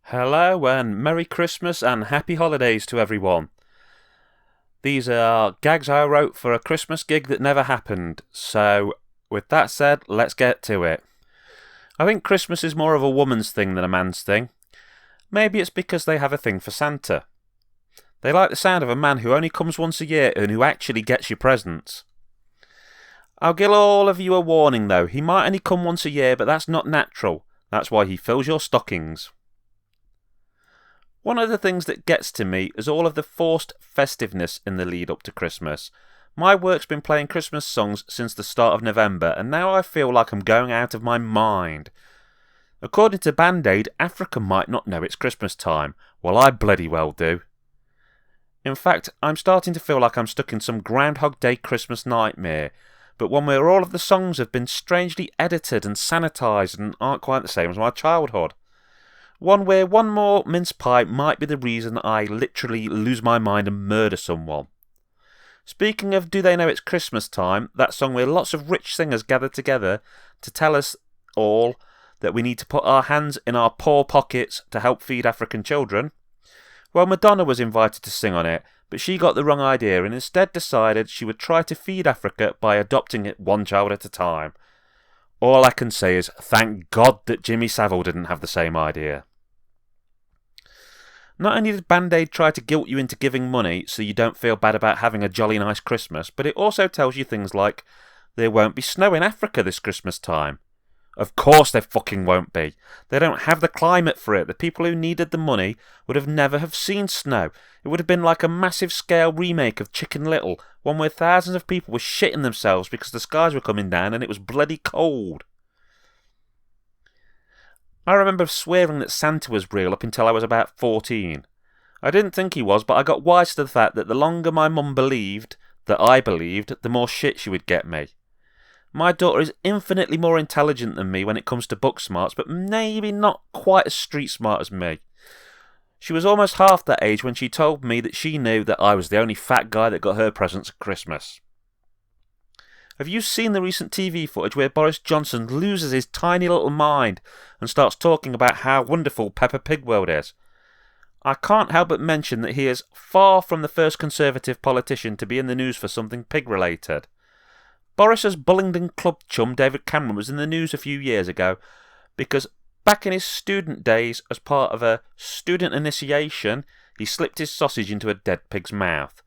Hello and Merry Christmas and Happy Holidays to everyone. These are gags I wrote for a Christmas gig that never happened, so with that said, let's get to it. I think Christmas is more of a woman's thing than a man's thing. Maybe it's because they have a thing for Santa. They like the sound of a man who only comes once a year and who actually gets you presents. I'll give all of you a warning though, he might only come once a year, but that's not natural. That's why he fills your stockings. One of the things that gets to me is all of the forced festiveness in the lead up to Christmas. My work's been playing Christmas songs since the start of November, and now I feel like I'm going out of my mind. According to Band-Aid, Africa might not know it's Christmas time. Well, I bloody well do. In fact, I'm starting to feel like I'm stuck in some Groundhog Day Christmas nightmare, but one where all of the songs have been strangely edited and sanitised and aren't quite the same as my childhood. One where one more mince pie might be the reason I literally lose my mind and murder someone. Speaking of Do They Know It's Christmas Time, that song where lots of rich singers gather together to tell us all that we need to put our hands in our poor pockets to help feed African children. Well, Madonna was invited to sing on it, but she got the wrong idea and instead decided she would try to feed Africa by adopting it one child at a time. All I can say is, thank God that Jimmy Savile didn't have the same idea. Not only did Band-Aid try to guilt you into giving money so you don't feel bad about having a jolly nice Christmas, but it also tells you things like, there won't be snow in Africa this Christmas time. Of course there fucking won't be. They don't have the climate for it. The people who needed the money would have never have seen snow. It would have been like a massive scale remake of Chicken Little, one where thousands of people were shitting themselves because the skies were coming down and it was bloody cold. I remember swearing that Santa was real up until I was about 14. I didn't think he was, but I got wise to the fact that the longer my mum believed that I believed, the more shit she would get me. My daughter is infinitely more intelligent than me when it comes to book smarts, but maybe not quite as street smart as me. She was almost half that age when she told me that she knew that I was the only fat guy that got her presents at Christmas. Have you seen the recent TV footage where Boris Johnson loses his tiny little mind and starts talking about how wonderful Peppa Pig World is? I can't help but mention that he is far from the first Conservative politician to be in the news for something pig-related. Boris's Bullingdon club chum David Cameron was in the news a few years ago because back in his student days, as part of a student initiation, he slipped his sausage into a dead pig's mouth.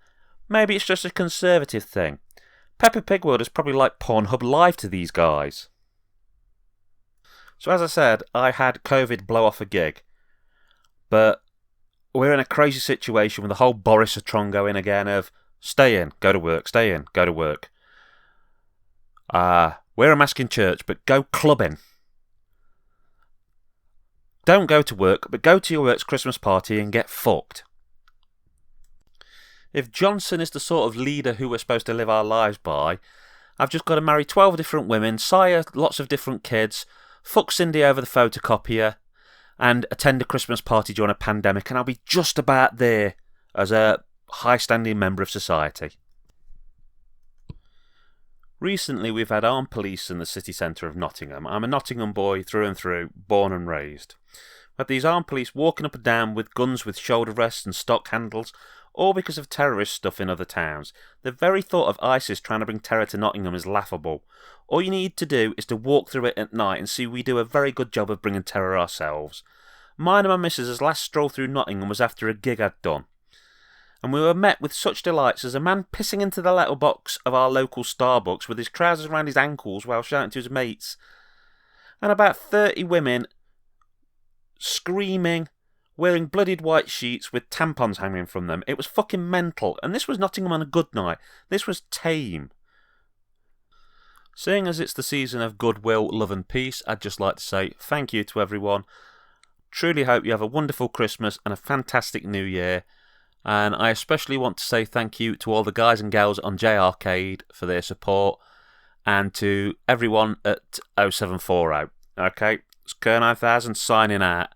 Maybe it's just a Conservative thing. Peppa Pig World is probably like Pornhub Live to these guys. So as I said, I had COVID blow off a gig. But we're in a crazy situation with the whole Boris-atron going again of stay in, go to work, stay in, go to work. Wear a mask in church, but go clubbing. Don't go to work, but go to your work's Christmas party and get fucked. If Johnson is the sort of leader who we're supposed to live our lives by, I've just got to marry 12 different women, sire lots of different kids, fuck Cindy over the photocopier, and attend a Christmas party during a pandemic, and I'll be just about there as a high-standing member of society. Recently, we've had armed police in the city centre of Nottingham. I'm a Nottingham boy through and through, born and raised. We had these armed police walking up and down with guns with shoulder rests and stock handles, all because of terrorist stuff in other towns. The very thought of ISIS trying to bring terror to Nottingham is laughable. All you need to do is to walk through it at night and see we do a very good job of bringing terror ourselves. Mine and my missus's last stroll through Nottingham was after a gig I'd done. And we were met with such delights as a man pissing into the letterbox of our local Starbucks with his trousers around his ankles while shouting to his mates, and about 30 women screaming, wearing bloodied white sheets with tampons hanging from them. It was fucking mental, and this was Nottingham on a good night. This was tame. Seeing as it's the season of goodwill, love and peace, I'd just like to say thank you to everyone. Truly hope you have a wonderful Christmas and a fantastic New Year. And I especially want to say thank you to all the guys and gals on J Arcade for their support, and to everyone at 0740. Okay, it's Kerr9000 signing out.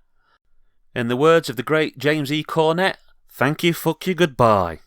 In the words of the great James E. Cornett, thank you, fuck you, goodbye.